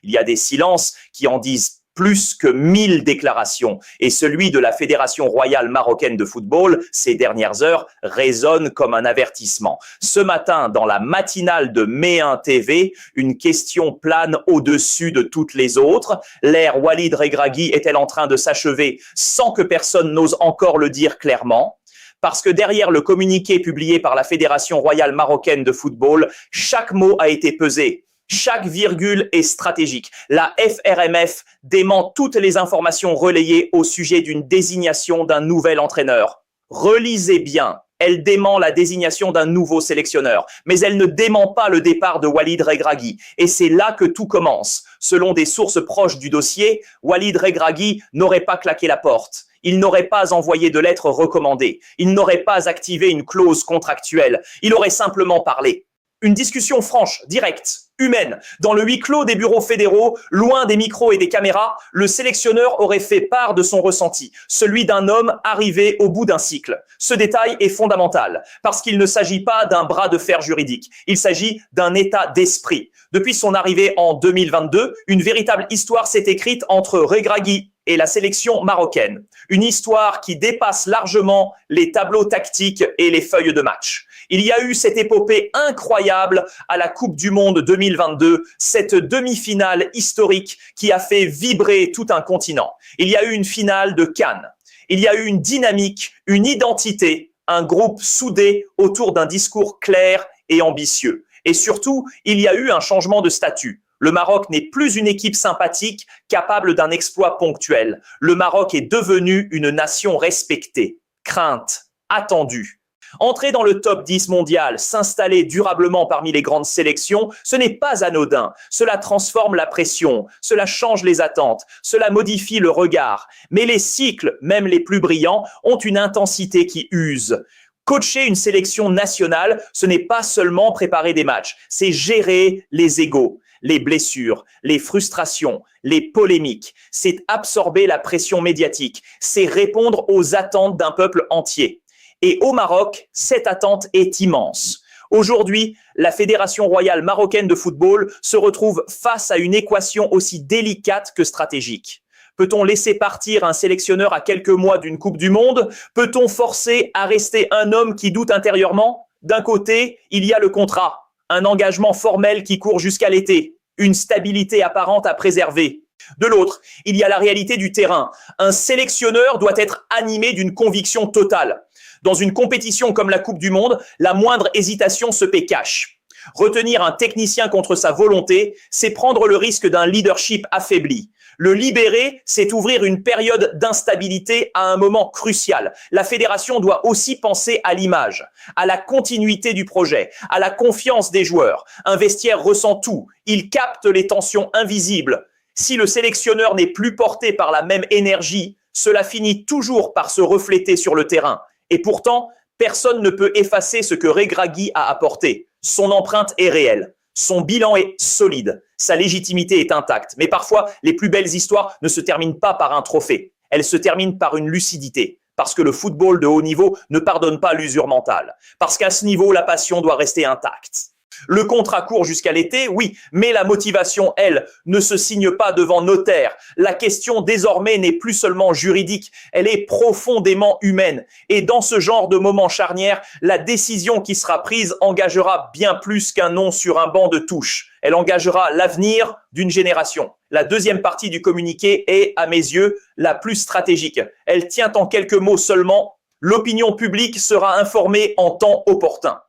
Il y a des silences qui en disent plus que 1000 déclarations. Et celui de la Fédération royale marocaine de football, ces dernières heures, résonne comme un avertissement. Ce matin, dans la matinale de Mai1 TV, une question plane au-dessus de toutes les autres. L'ère Walid Regragui est-elle en train de s'achever sans que personne n'ose encore le dire clairement ? Parce que derrière le communiqué publié par la Fédération royale marocaine de football, chaque mot a été pesé. Chaque virgule est stratégique. La FRMF dément toutes les informations relayées au sujet d'une désignation d'un nouvel entraîneur. Relisez bien, elle dément la désignation d'un nouveau sélectionneur, mais elle ne dément pas le départ de Walid Regragui. Et c'est là que tout commence. Selon des sources proches du dossier, Walid Regragui n'aurait pas claqué la porte. Il n'aurait pas envoyé de lettre recommandée. Il n'aurait pas activé une clause contractuelle. Il aurait simplement parlé. Une discussion franche, directe, humaine. Dans le huis clos des bureaux fédéraux, loin des micros et des caméras, le sélectionneur aurait fait part de son ressenti, celui d'un homme arrivé au bout d'un cycle. Ce détail est fondamental, parce qu'il ne s'agit pas d'un bras de fer juridique, il s'agit d'un état d'esprit. Depuis son arrivée en 2022, une véritable histoire s'est écrite entre Regragui et la sélection marocaine. Une histoire qui dépasse largement les tableaux tactiques et les feuilles de match. Il y a eu cette épopée incroyable à la Coupe du Monde 2022, cette demi-finale historique qui a fait vibrer tout un continent. Il y a eu une finale de Cannes. Il y a eu une dynamique, une identité, un groupe soudé autour d'un discours clair et ambitieux. Et surtout, il y a eu un changement de statut. Le Maroc n'est plus une équipe sympathique capable d'un exploit ponctuel. Le Maroc est devenu une nation respectée, crainte, attendue. Entrer dans le top 10 mondial, s'installer durablement parmi les grandes sélections, ce n'est pas anodin. Cela transforme la pression, cela change les attentes, cela modifie le regard. Mais les cycles, même les plus brillants, ont une intensité qui use. Coacher une sélection nationale, ce n'est pas seulement préparer des matchs, c'est gérer les égos, les blessures, les frustrations, les polémiques. C'est absorber la pression médiatique, c'est répondre aux attentes d'un peuple entier. Et au Maroc, cette attente est immense. Aujourd'hui, la Fédération royale marocaine de football se retrouve face à une équation aussi délicate que stratégique. Peut-on laisser partir un sélectionneur à quelques mois d'une Coupe du Monde? Peut-on forcer à rester un homme qui doute intérieurement? D'un côté, il y a le contrat, un engagement formel qui court jusqu'à l'été, une stabilité apparente à préserver. De l'autre, il y a la réalité du terrain. Un sélectionneur doit être animé d'une conviction totale. Dans une compétition comme la Coupe du Monde, la moindre hésitation se paie cash. Retenir un technicien contre sa volonté, c'est prendre le risque d'un leadership affaibli. Le libérer, c'est ouvrir une période d'instabilité à un moment crucial. La fédération doit aussi penser à l'image, à la continuité du projet, à la confiance des joueurs. Un vestiaire ressent tout, il capte les tensions invisibles. Si le sélectionneur n'est plus porté par la même énergie, cela finit toujours par se refléter sur le terrain. Et pourtant, personne ne peut effacer ce que Regragui a apporté. Son empreinte est réelle. Son bilan est solide. Sa légitimité est intacte. Mais parfois, les plus belles histoires ne se terminent pas par un trophée. Elles se terminent par une lucidité. Parce que le football de haut niveau ne pardonne pas l'usure mentale. Parce qu'à ce niveau, la passion doit rester intacte. Le contrat court jusqu'à l'été, oui, mais la motivation, elle, ne se signe pas devant notaire. La question désormais n'est plus seulement juridique, elle est profondément humaine. Et dans ce genre de moment charnière, la décision qui sera prise engagera bien plus qu'un nom sur un banc de touche. Elle engagera l'avenir d'une génération. La deuxième partie du communiqué est, à mes yeux, la plus stratégique. Elle tient en quelques mots seulement. L'opinion publique sera informée en temps opportun.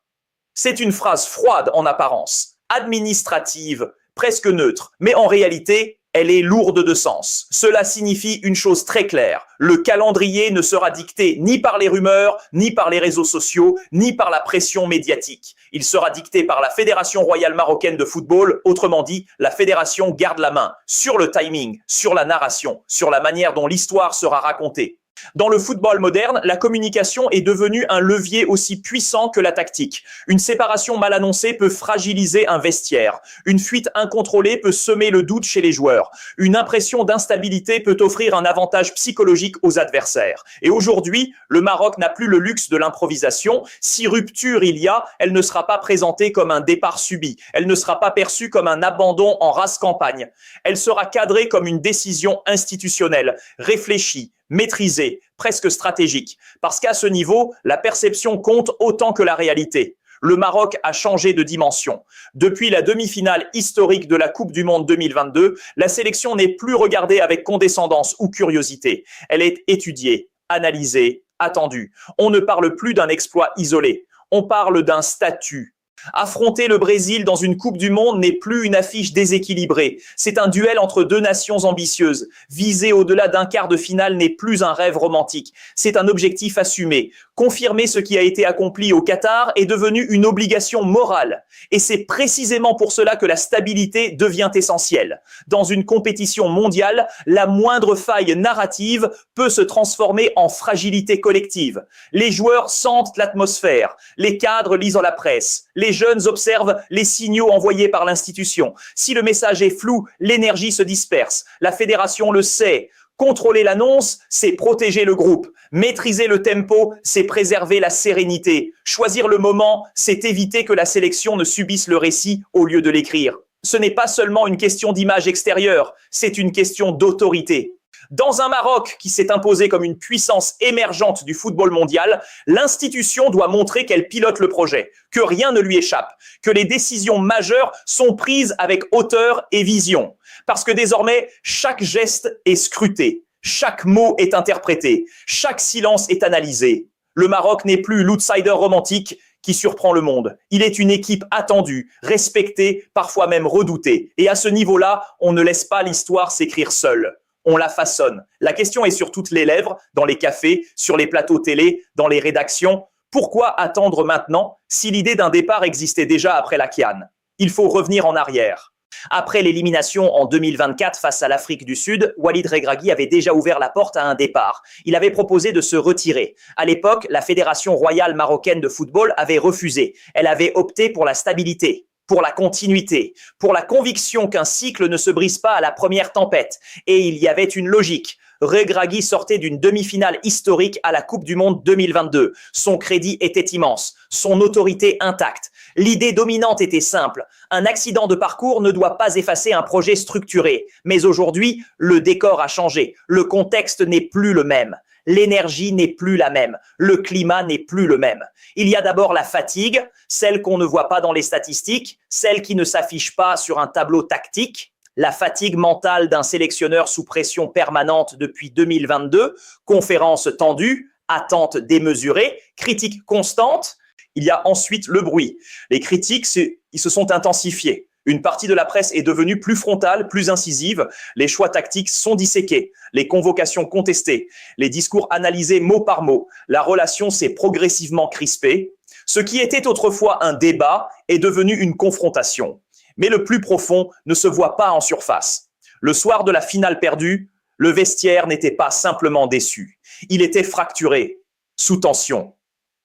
C'est une phrase froide en apparence, administrative, presque neutre, mais en réalité, elle est lourde de sens. Cela signifie une chose très claire. Le calendrier ne sera dicté ni par les rumeurs, ni par les réseaux sociaux, ni par la pression médiatique. Il sera dicté par la Fédération royale marocaine de football, autrement dit, la fédération garde la main sur le timing, sur la narration, sur la manière dont l'histoire sera racontée. Dans le football moderne, la communication est devenue un levier aussi puissant que la tactique. Une séparation mal annoncée peut fragiliser un vestiaire. Une fuite incontrôlée peut semer le doute chez les joueurs. Une impression d'instabilité peut offrir un avantage psychologique aux adversaires. Et aujourd'hui, le Maroc n'a plus le luxe de l'improvisation. Si rupture il y a, elle ne sera pas présentée comme un départ subi. Elle ne sera pas perçue comme un abandon en rase campagne. Elle sera cadrée comme une décision institutionnelle, réfléchie, maîtrisée, presque stratégique. Parce qu'à ce niveau, la perception compte autant que la réalité. Le Maroc a changé de dimension. Depuis la demi-finale historique de la Coupe du Monde 2022, la sélection n'est plus regardée avec condescendance ou curiosité. Elle est étudiée, analysée, attendue. On ne parle plus d'un exploit isolé. On parle d'un statut. Affronter le Brésil dans une Coupe du Monde n'est plus une affiche déséquilibrée. C'est un duel entre deux nations ambitieuses. Viser au-delà d'un quart de finale n'est plus un rêve romantique. C'est un objectif assumé. Confirmer ce qui a été accompli au Qatar est devenu une obligation morale. Et c'est précisément pour cela que la stabilité devient essentielle. Dans une compétition mondiale, la moindre faille narrative peut se transformer en fragilité collective. Les joueurs sentent l'atmosphère. Les cadres lisent la presse. Les jeunes observent les signaux envoyés par l'institution. Si le message est flou, l'énergie se disperse. La fédération le sait. Contrôler l'annonce, c'est protéger le groupe. Maîtriser le tempo, c'est préserver la sérénité. Choisir le moment, c'est éviter que la sélection ne subisse le récit au lieu de l'écrire. Ce n'est pas seulement une question d'image extérieure, c'est une question d'autorité. Dans un Maroc qui s'est imposé comme une puissance émergente du football mondial, l'institution doit montrer qu'elle pilote le projet, que rien ne lui échappe, que les décisions majeures sont prises avec hauteur et vision. Parce que désormais, chaque geste est scruté, chaque mot est interprété, chaque silence est analysé. Le Maroc n'est plus l'outsider romantique qui surprend le monde. Il est une équipe attendue, respectée, parfois même redoutée. Et à ce niveau-là, on ne laisse pas l'histoire s'écrire seule. On la façonne. La question est sur toutes les lèvres, dans les cafés, sur les plateaux télé, dans les rédactions. Pourquoi attendre maintenant si l'idée d'un départ existait déjà après la CAN? Il faut revenir en arrière. Après l'élimination en 2024 face à l'Afrique du Sud, Walid Regragui avait déjà ouvert la porte à un départ. Il avait proposé de se retirer. À l'époque, la Fédération royale marocaine de football avait refusé. Elle avait opté pour la stabilité, pour la continuité, pour la conviction qu'un cycle ne se brise pas à la première tempête. Et il y avait une logique. Regragui sortait d'une demi-finale historique à la Coupe du Monde 2022. Son crédit était immense, son autorité intacte. L'idée dominante était simple. Un accident de parcours ne doit pas effacer un projet structuré. Mais aujourd'hui, le décor a changé. Le contexte n'est plus le même. L'énergie n'est plus la même. Le climat n'est plus le même. Il y a d'abord la fatigue, celle qu'on ne voit pas dans les statistiques, celle qui ne s'affiche pas sur un tableau tactique. La fatigue mentale d'un sélectionneur sous pression permanente depuis 2022, conférences tendues, attentes démesurées, critiques constantes. Il y a ensuite le bruit. Les critiques, ils se sont intensifiées. Une partie de la presse est devenue plus frontale, plus incisive. Les choix tactiques sont disséqués. Les convocations contestées. Les discours analysés mot par mot. La relation s'est progressivement crispée. Ce qui était autrefois un débat est devenu une confrontation. Mais le plus profond ne se voit pas en surface. Le soir de la finale perdue, le vestiaire n'était pas simplement déçu. Il était fracturé, sous tension,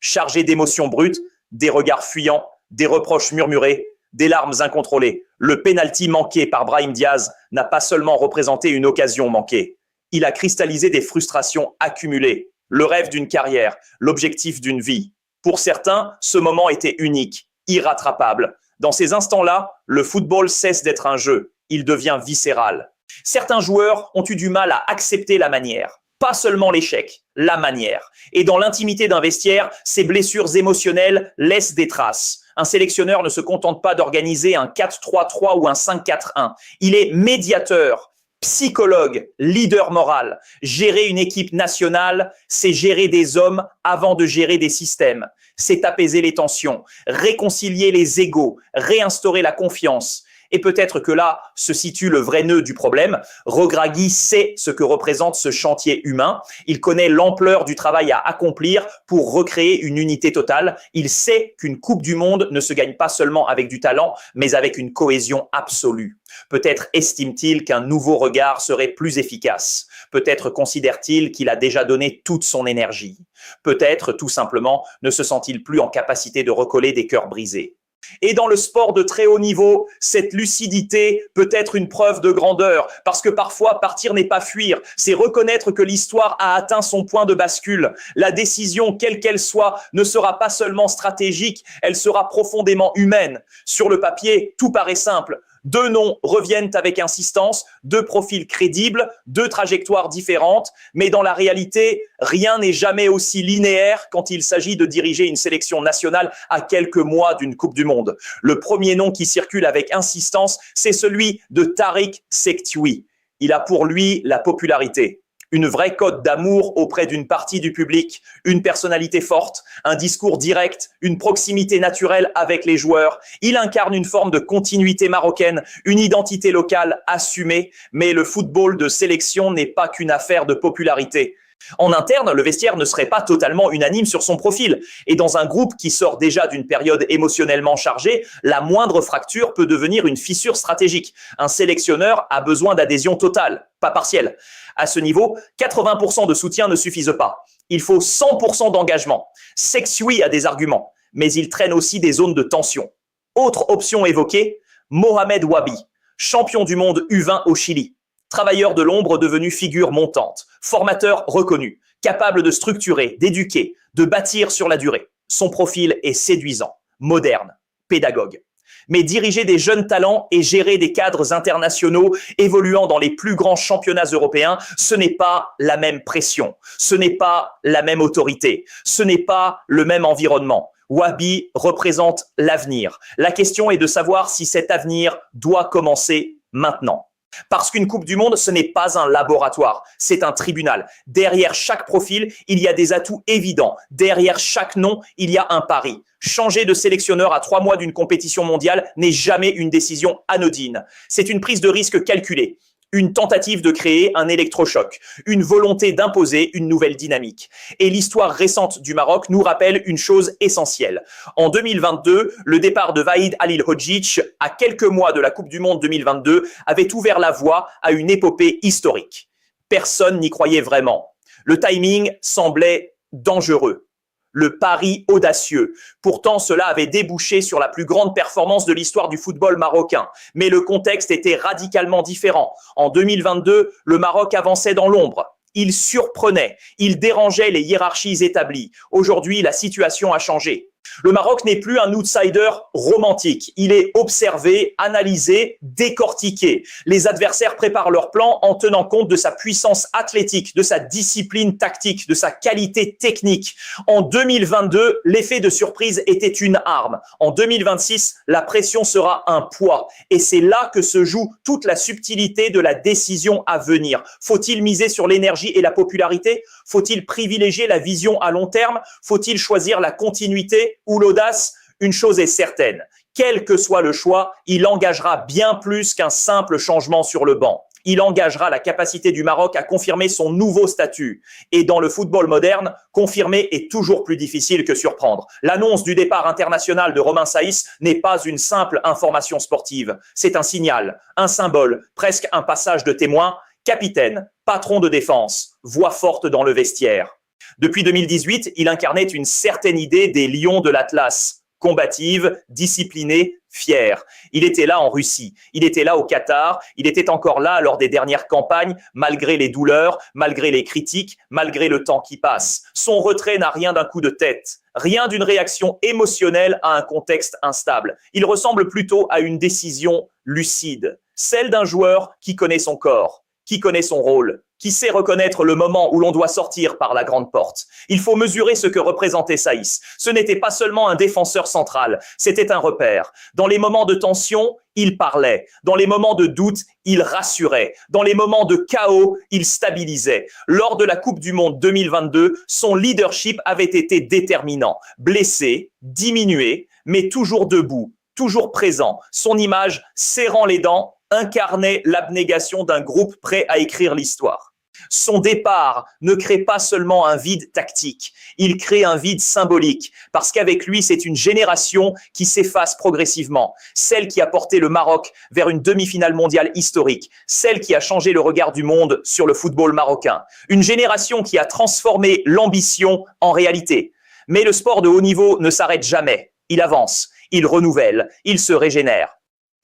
chargé d'émotions brutes, des regards fuyants, des reproches murmurés, des larmes incontrôlées. Le penalty manqué par Brahim Diaz n'a pas seulement représenté une occasion manquée. Il a cristallisé des frustrations accumulées, le rêve d'une carrière, l'objectif d'une vie. Pour certains, ce moment était unique, irrattrapable. Dans ces instants-là, le football cesse d'être un jeu, il devient viscéral. Certains joueurs ont eu du mal à accepter la manière. Pas seulement l'échec, la manière. Et dans l'intimité d'un vestiaire, ces blessures émotionnelles laissent des traces. Un sélectionneur ne se contente pas d'organiser un 4-3-3 ou un 5-4-1. Il est médiateur, psychologue, leader moral. Gérer une équipe nationale, c'est gérer des hommes avant de gérer des systèmes. C'est apaiser les tensions, réconcilier les égos, réinstaurer la confiance. Et peut-être que là se situe le vrai nœud du problème. Regragui sait ce que représente ce chantier humain. Il connaît l'ampleur du travail à accomplir pour recréer une unité totale. Il sait qu'une Coupe du Monde ne se gagne pas seulement avec du talent, mais avec une cohésion absolue. Peut-être estime-t-il qu'un nouveau regard serait plus efficace. Peut-être considère-t-il qu'il a déjà donné toute son énergie. Peut-être, tout simplement, ne se sent-il plus en capacité de recoller des cœurs brisés. Et dans le sport de très haut niveau, cette lucidité peut être une preuve de grandeur, parce que parfois, partir n'est pas fuir, c'est reconnaître que l'histoire a atteint son point de bascule. La décision, quelle qu'elle soit, ne sera pas seulement stratégique, elle sera profondément humaine. Sur le papier, tout paraît simple. Deux noms reviennent avec insistance, deux profils crédibles, deux trajectoires différentes, mais dans la réalité, rien n'est jamais aussi linéaire quand il s'agit de diriger une sélection nationale à quelques mois d'une Coupe du Monde. Le premier nom qui circule avec insistance, c'est celui de Tariq Sekhtioui. Il a pour lui la popularité. Une vraie cote d'amour auprès d'une partie du public, une personnalité forte, un discours direct, une proximité naturelle avec les joueurs. Il incarne une forme de continuité marocaine, une identité locale assumée, mais le football de sélection n'est pas qu'une affaire de popularité. En interne, le vestiaire ne serait pas totalement unanime sur son profil. Et dans un groupe qui sort déjà d'une période émotionnellement chargée, la moindre fracture peut devenir une fissure stratégique. Un sélectionneur a besoin d'adhésion totale, pas partielle. À ce niveau, 80% de soutien ne suffisent pas. Il faut 100% d'engagement. Sekhtioui a des arguments, mais il traîne aussi des zones de tension. Autre option évoquée, Mohamed Wabi, champion du monde U20 au Chili. Travailleur de l'ombre devenu figure montante, formateur reconnu, capable de structurer, d'éduquer, de bâtir sur la durée. Son profil est séduisant, moderne, pédagogue. Mais diriger des jeunes talents et gérer des cadres internationaux évoluant dans les plus grands championnats européens, ce n'est pas la même pression, ce n'est pas la même autorité, ce n'est pas le même environnement. Wabi représente l'avenir. La question est de savoir si cet avenir doit commencer maintenant. Parce qu'une Coupe du Monde, ce n'est pas un laboratoire, c'est un tribunal. Derrière chaque profil, il y a des atouts évidents. Derrière chaque nom, il y a un pari. Changer de sélectionneur à 3 mois d'une compétition mondiale n'est jamais une décision anodine. C'est une prise de risque calculée. Une tentative de créer un électrochoc, une volonté d'imposer une nouvelle dynamique. Et l'histoire récente du Maroc nous rappelle une chose essentielle. En 2022, le départ de Vahid Halilhodžić, à quelques mois de la Coupe du Monde 2022, avait ouvert la voie à une épopée historique. Personne n'y croyait vraiment. Le timing semblait dangereux. Le pari audacieux. Pourtant, cela avait débouché sur la plus grande performance de l'histoire du football marocain. Mais le contexte était radicalement différent. En 2022, le Maroc avançait dans l'ombre. Il surprenait, il dérangeait les hiérarchies établies. Aujourd'hui, la situation a changé. Le Maroc n'est plus un outsider romantique. Il est observé, analysé, décortiqué. Les adversaires préparent leur plan en tenant compte de sa puissance athlétique, de sa discipline tactique, de sa qualité technique. En 2022, l'effet de surprise était une arme. En 2026, la pression sera un poids. Et c'est là que se joue toute la subtilité de la décision à venir. Faut-il miser sur l'énergie et la popularité? Faut-il privilégier la vision à long terme? Faut-il choisir la continuité ou l'audace? Une chose est certaine, quel que soit le choix, il engagera bien plus qu'un simple changement sur le banc. Il engagera la capacité du Maroc à confirmer son nouveau statut. Et dans le football moderne, confirmer est toujours plus difficile que surprendre. L'annonce du départ international de Romain Saïs n'est pas une simple information sportive. C'est un signal, un symbole, presque un passage de témoin. Capitaine, patron de défense, voix forte dans le vestiaire. Depuis 2018, il incarnait une certaine idée des lions de l'Atlas, combative, disciplinée, fière. Il était là en Russie, il était là au Qatar, il était encore là lors des dernières campagnes, malgré les douleurs, malgré les critiques, malgré le temps qui passe. Son retrait n'a rien d'un coup de tête, rien d'une réaction émotionnelle à un contexte instable. Il ressemble plutôt à une décision lucide, celle d'un joueur qui connaît son corps, qui connaît son rôle, qui sait reconnaître le moment où l'on doit sortir par la grande porte. Il faut mesurer ce que représentait Saïs. Ce n'était pas seulement un défenseur central, c'était un repère. Dans les moments de tension, il parlait. Dans les moments de doute, il rassurait. Dans les moments de chaos, il stabilisait. Lors de la Coupe du Monde 2022, son leadership avait été déterminant. Blessé, diminué, mais toujours debout, toujours présent. Son image, serrant les dents, incarnait l'abnégation d'un groupe prêt à écrire l'histoire. Son départ ne crée pas seulement un vide tactique, il crée un vide symbolique, parce qu'avec lui, c'est une génération qui s'efface progressivement, celle qui a porté le Maroc vers une demi-finale mondiale historique, celle qui a changé le regard du monde sur le football marocain, une génération qui a transformé l'ambition en réalité. Mais le sport de haut niveau ne s'arrête jamais, il avance, il renouvelle, il se régénère.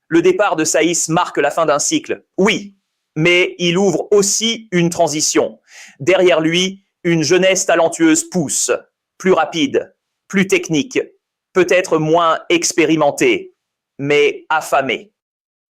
Le départ de Saïss marque la fin d'un cycle, oui, mais il ouvre aussi une transition. Derrière lui, une jeunesse talentueuse pousse, plus rapide, plus technique, peut-être moins expérimentée, mais affamée.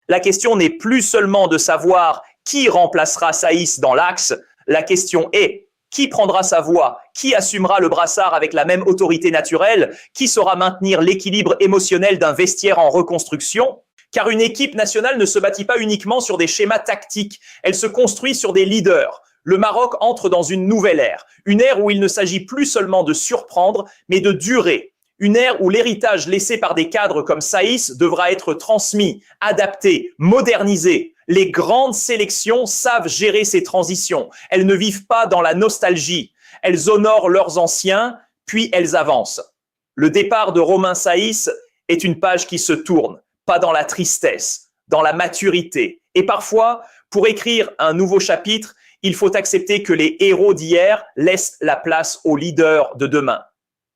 La question n'est plus seulement de savoir qui remplacera Saïss dans l'axe, la question est qui prendra sa voix, qui assumera le brassard avec la même autorité naturelle, qui saura maintenir l'équilibre émotionnel d'un vestiaire en reconstruction. Car une équipe nationale ne se bâtit pas uniquement sur des schémas tactiques, elle se construit sur des leaders. Le Maroc entre dans une nouvelle ère, une ère où il ne s'agit plus seulement de surprendre, mais de durer. Une ère où l'héritage laissé par des cadres comme Saïss devra être transmis, adapté, modernisé. Les grandes sélections savent gérer ces transitions. Elles ne vivent pas dans la nostalgie. Elles honorent leurs anciens, puis elles avancent. Le départ de Romain Saïss est une page qui se tourne. Pas dans la tristesse, dans la maturité. Et parfois, pour écrire un nouveau chapitre, il faut accepter que les héros d'hier laissent la place aux leaders de demain.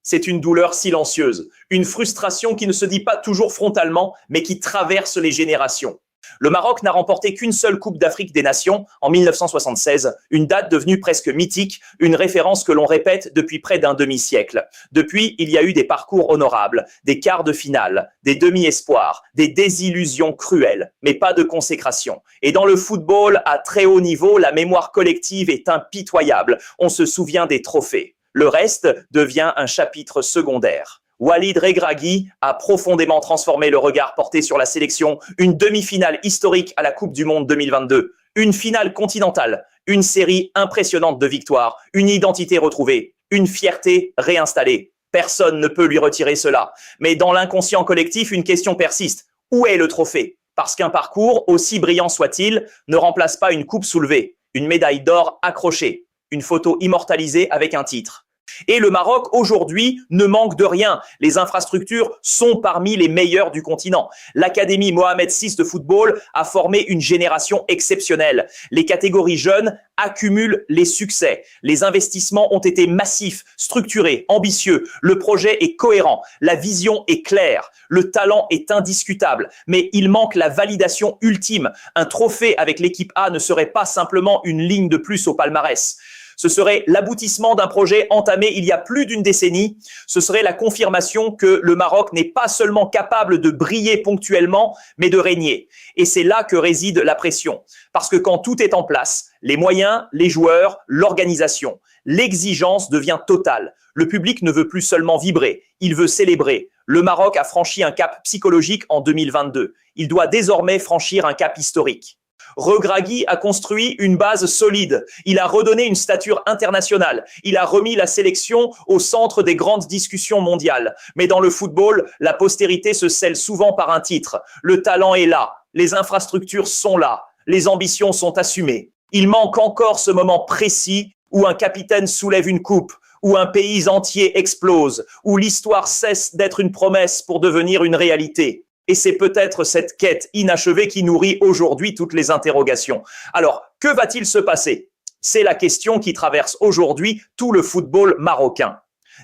C'est une douleur silencieuse, une frustration qui ne se dit pas toujours frontalement, mais qui traverse les générations. Le Maroc n'a remporté qu'une seule Coupe d'Afrique des Nations en 1976, une date devenue presque mythique, une référence que l'on répète depuis près d'un demi-siècle. Depuis, il y a eu des parcours honorables, des quarts de finale, des demi-espoirs, des désillusions cruelles, mais pas de consécration. Et dans le football à très haut niveau, la mémoire collective est impitoyable. On se souvient des trophées. Le reste devient un chapitre secondaire. Walid Regragui a profondément transformé le regard porté sur la sélection, une demi-finale historique à la Coupe du Monde 2022, une finale continentale, une série impressionnante de victoires, une identité retrouvée, une fierté réinstallée. Personne ne peut lui retirer cela. Mais dans l'inconscient collectif, une question persiste. Où est le trophée? Parce qu'un parcours, aussi brillant soit-il, ne remplace pas une coupe soulevée, une médaille d'or accrochée, une photo immortalisée avec un titre. Et le Maroc, aujourd'hui, ne manque de rien. Les infrastructures sont parmi les meilleures du continent. L'Académie Mohamed VI de football a formé une génération exceptionnelle. Les catégories jeunes accumulent les succès. Les investissements ont été massifs, structurés, ambitieux. Le projet est cohérent. La vision est claire. Le talent est indiscutable. Mais il manque la validation ultime. Un trophée avec l'équipe A ne serait pas simplement une ligne de plus au palmarès. Ce serait l'aboutissement d'un projet entamé il y a plus d'une décennie. Ce serait la confirmation que le Maroc n'est pas seulement capable de briller ponctuellement, mais de régner. Et c'est là que réside la pression. Parce que quand tout est en place, les moyens, les joueurs, l'organisation, l'exigence devient totale. Le public ne veut plus seulement vibrer, il veut célébrer. Le Maroc a franchi un cap psychologique en 2022. Il doit désormais franchir un cap historique. Regragui a construit une base solide. Il a redonné une stature internationale. Il a remis la sélection au centre des grandes discussions mondiales. Mais dans le football, la postérité se scelle souvent par un titre. Le talent est là. Les infrastructures sont là. Les ambitions sont assumées. Il manque encore ce moment précis où un capitaine soulève une coupe, où un pays entier explose, où l'histoire cesse d'être une promesse pour devenir une réalité. Et c'est peut-être cette quête inachevée qui nourrit aujourd'hui toutes les interrogations. Alors, que va-t-il se passer? C'est la question qui traverse aujourd'hui tout le football marocain.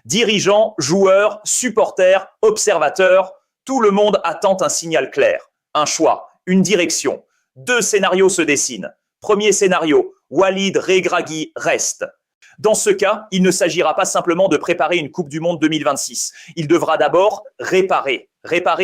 Dirigeants, joueurs, supporters, observateurs, tout le monde attend un signal clair, un choix, une direction. Deux scénarios se dessinent. Premier scénario, Walid Regragui reste. Dans ce cas, il ne s'agira pas simplement de préparer une Coupe du Monde 2026. Il devra d'abord réparer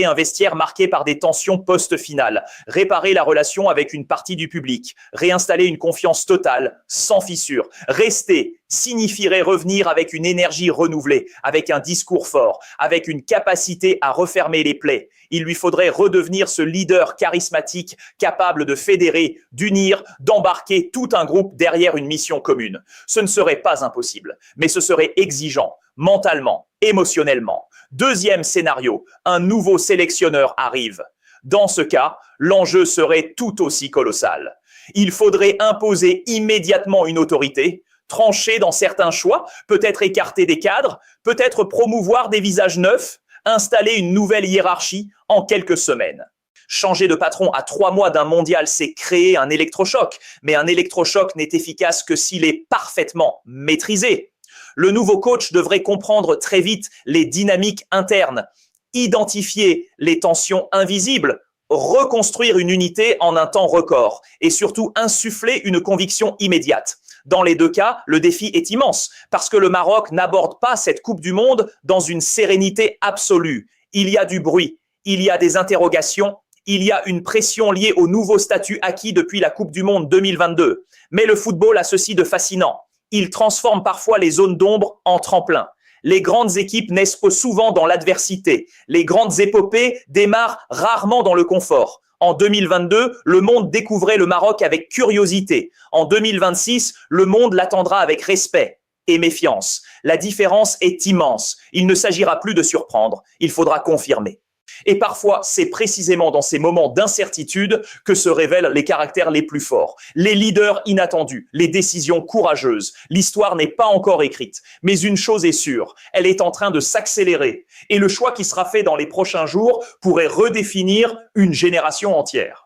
un vestiaire marqué par des tensions post-finales, réparer la relation avec une partie du public, réinstaller une confiance totale, sans fissure. Rester signifierait revenir avec une énergie renouvelée, avec un discours fort, avec une capacité à refermer les plaies. Il lui faudrait redevenir ce leader charismatique capable de fédérer, d'unir, d'embarquer tout un groupe derrière une mission commune. Ce ne serait pas impossible, mais ce serait exigeant, mentalement, émotionnellement. Deuxième scénario, un nouveau sélectionneur arrive. Dans ce cas, l'enjeu serait tout aussi colossal. Il faudrait imposer immédiatement une autorité, trancher dans certains choix, peut-être écarter des cadres, peut-être promouvoir des visages neufs, installer une nouvelle hiérarchie en quelques semaines. Changer de patron à 3 mois d'un mondial, c'est créer un électrochoc, mais un électrochoc n'est efficace que s'il est parfaitement maîtrisé. Le nouveau coach devrait comprendre très vite les dynamiques internes, identifier les tensions invisibles, reconstruire une unité en un temps record et surtout insuffler une conviction immédiate. Dans les deux cas, le défi est immense parce que le Maroc n'aborde pas cette Coupe du Monde dans une sérénité absolue. Il y a du bruit, il y a des interrogations, il y a une pression liée au nouveau statut acquis depuis la Coupe du Monde 2022. Mais le football a ceci de fascinant. Il transforme parfois les zones d'ombre en tremplin. Les grandes équipes naissent souvent dans l'adversité. Les grandes épopées démarrent rarement dans le confort. En 2022, le monde découvrait le Maroc avec curiosité. En 2026, le monde l'attendra avec respect et méfiance. La différence est immense. Il ne s'agira plus de surprendre, il faudra confirmer. Et parfois, c'est précisément dans ces moments d'incertitude que se révèlent les caractères les plus forts, les leaders inattendus, les décisions courageuses. L'histoire n'est pas encore écrite, mais une chose est sûre, elle est en train de s'accélérer. Et le choix qui sera fait dans les prochains jours pourrait redéfinir une génération entière.